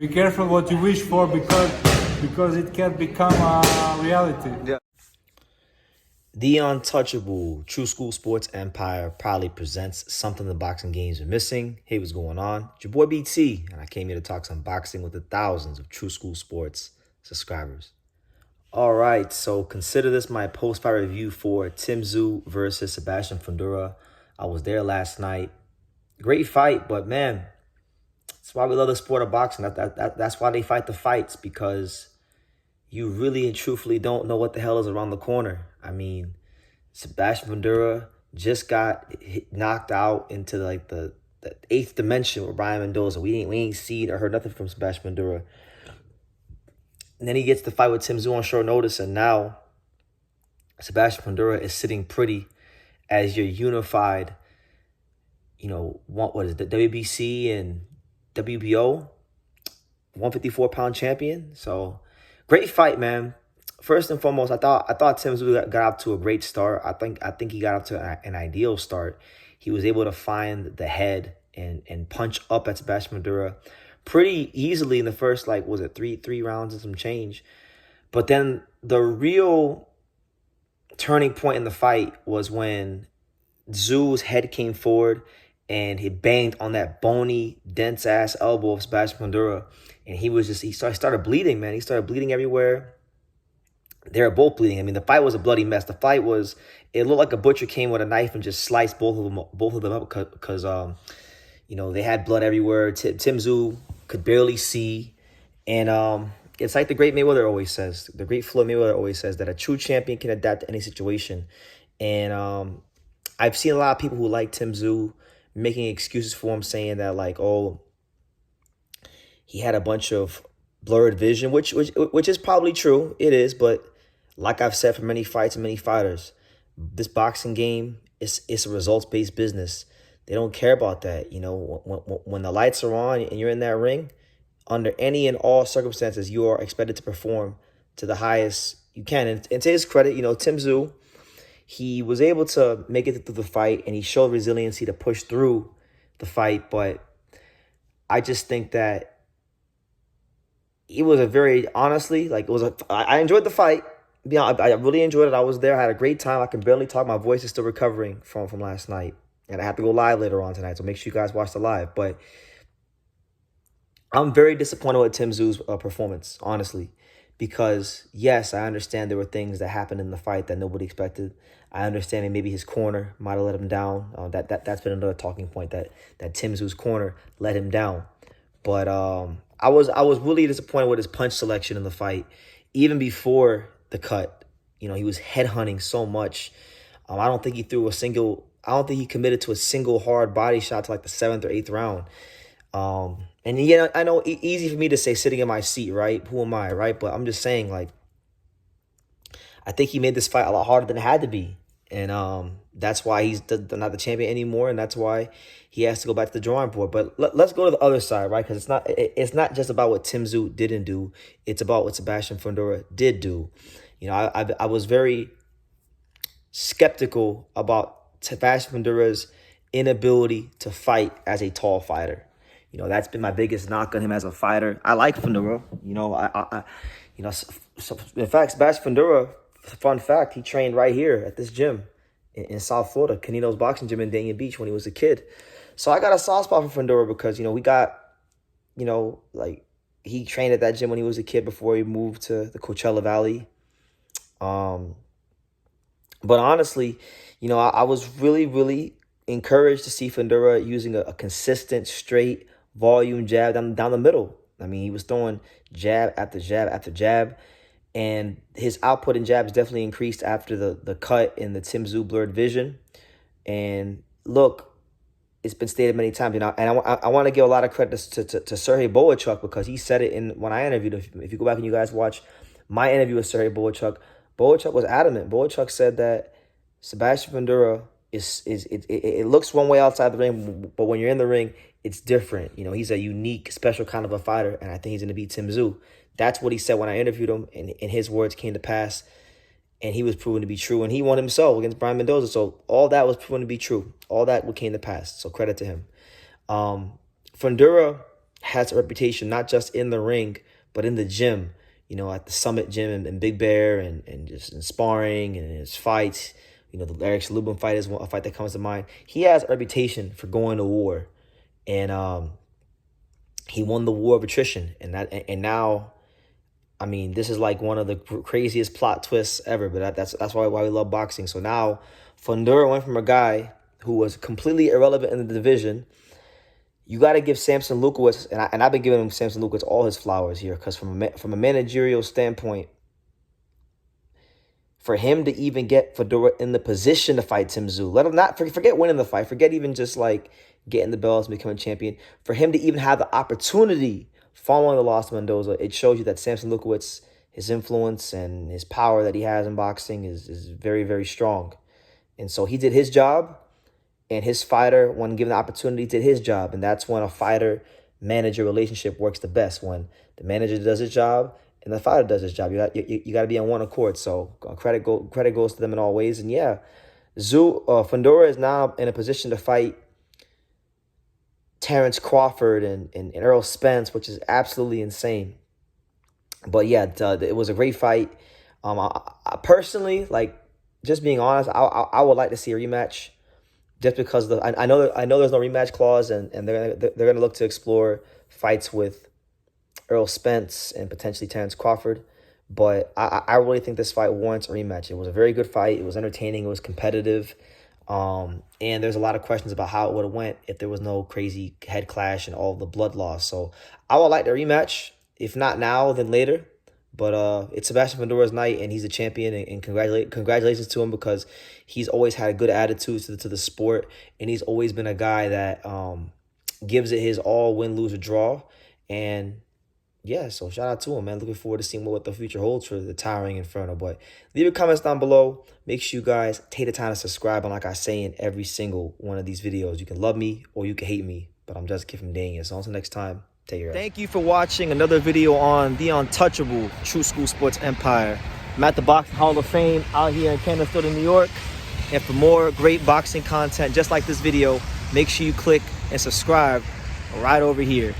Be careful what you wish for because it can become a reality. Yeah. The untouchable True School Sports Empire proudly presents something the boxing games are missing. Hey, what's going on? It's your boy BT, and I came here to talk some boxing with the thousands of True School Sports subscribers. All right, so consider this my post-fight review for Tim Tszyu versus Sebastian Fundora. I was there last night. Great fight, but man, that's why we love the sport of boxing. That's why they fight the fights, because you really and truthfully don't know what the hell is around the corner. I mean, Sebastian Fundora just got knocked out into like the eighth dimension with Brian Mendoza. We ain't seen or heard nothing from Sebastian Fundora. And then he gets the fight with Tim Tszyu on short notice, and now Sebastian Fundora is sitting pretty as your unified, what is it, the WBC and WBO 154-pound champion. So great fight, man. First and foremost, I thought Tim Tszyu got up to a great start. I think he got up to an ideal start. He was able to find the head and punch up at Sebastian Fundora pretty easily in the first, three rounds and some change. But then the real turning point in the fight was when Tszyu's head came forward and he banged on that bony, dense-ass elbow of Sebastian Fundora. And he started bleeding, man. He started bleeding everywhere. They were both bleeding. I mean, the fight was a bloody mess. It looked like a butcher came with a knife and just sliced both of them up because they had blood everywhere. Tim Tszyu could barely see. And it's like the great Mayweather always says, the great Floyd Mayweather always says, that a true champion can adapt to any situation. And I've seen a lot of people who like Tim Tszyu making excuses for him, saying that he had a bunch of blurred vision, which is probably true. It is, but like I've said for many fights and many fighters, this boxing game is a results-based business. They don't care about that. When the lights are on and you're in that ring, under any and all circumstances, you are expected to perform to the highest you can. And to his credit, Tim Tszyu, he was able to make it through the fight, and he showed resiliency to push through the fight. But I just think that it was I enjoyed the fight. I really enjoyed it. I was there. I had a great time. I can barely talk. My voice is still recovering from last night. And I have to go live later on tonight, so make sure you guys watch the live. But I'm very disappointed with Tim Tszyu's performance, honestly. Because, yes, I understand there were things that happened in the fight that nobody expected. I understand that maybe his corner might have let him down. That's been another talking point, that Tim Tsz유's corner let him down. But I was really disappointed with his punch selection in the fight. Even before the cut, he was headhunting so much. I don't think he committed to a single hard body shot to the 7th or 8th round. And I know easy for me to say sitting in my seat, right? Who am I, right? But I'm just saying, I think he made this fight a lot harder than it had to be. And that's why he's not the champion anymore, and that's why he has to go back to the drawing board. But let's go to the other side, right? Because it's not just about what Tim Tszyu didn't do. It's about what Sebastian Fundora did do. I was very skeptical about Sebastian Fundora's inability to fight as a tall fighter. That's been my biggest knock on him as a fighter. I like Fundora. In fact, Sebastian Fundora, fun fact, he trained right here at this gym in South Florida, Canino's boxing gym in Dania Beach when he was a kid. So I got a soft spot for Fundora because, he trained at that gym when he was a kid before he moved to the Coachella Valley. But honestly, I was really, really encouraged to see Fundora using a consistent, straight volume jab down the middle. I mean, he was throwing jab after jab after jab, and his output in jabs definitely increased after the cut in the Tim Tszyu blurred vision. And look, it's been stated many times, and I want to give a lot of credit to Sergey Bohachuk, because he said it when I interviewed him. If you go back and you guys watch my interview with Sergey Bohachuk, Bohachuk was adamant. Bohachuk said that Sebastian Fundora it looks one way outside the ring, but when you're in the ring, it's different. He's a unique, special kind of a fighter, and I think he's going to beat Tim Tszyu. That's what he said when I interviewed him, and his words came to pass, and he was proven to be true, and he won himself against Brian Mendoza. So all that was proven to be true. All that came to pass. So credit to him. Fundora has a reputation not just in the ring, but in the gym, you know, at the Summit Gym in Big Bear and just in sparring and in his fights. You know, the Eric Lubin fight is a fight that comes to mind. He has a reputation for going to war. And he won the war of attrition. And now, I mean, this is like one of the craziest plot twists ever, but that's why we love boxing. So now Fundora went from a guy who was completely irrelevant in the division. You got to give Samson Lukowicz, and I've been giving him Samson Lukowicz all his flowers here, because from a managerial standpoint, for him to even get Fundora in the position to fight Tim Tszyu, let him not forget winning the fight, forget even just like getting the belts and becoming champion, for him to even have the opportunity following the loss to Mendoza, it shows you that Samson Lukowicz, his influence and his power that he has in boxing is very, very strong. And so he did his job, and his fighter, when given the opportunity, did his job. And that's when a fighter-manager relationship works the best, when the manager does his job and the fighter does his job. You got to be on one accord. So credit goes to them in all ways. And yeah, Fundora is now in a position to fight Terrence Crawford and Errol Spence, which is absolutely insane. But yeah, it was a great fight. I personally, like, just being honest, I would like to see a rematch, just because I know there's no rematch clause, and they're gonna look to explore fights with Errol Spence and potentially Terrence Crawford. But I really think this fight warrants a rematch. It was a very good fight. It was entertaining. It was competitive. And there's a lot of questions about how it would have went if there was no crazy head clash and all the blood loss. So I would like the rematch. If not now, then later. But it's Sebastian Fundora's night, and he's a champion. And congratulations to him, because he's always had a good attitude to the sport, and he's always been a guy that gives it his all, win, lose, or draw. And yeah, so shout out to him, man. Looking forward to seeing what the future holds for the towering Inferno. But leave your comments down below. Make sure you guys take the time to subscribe. And like I say in every single one of these videos, you can love me or you can hate me, but I'm just giving dang it. So until next time, take care. Thank you for watching another video on the untouchable True School Sports Empire. I'm at the Boxing Hall of Fame out here in Canterbury, New York. And for more great boxing content just like this video, make sure you click and subscribe right over here.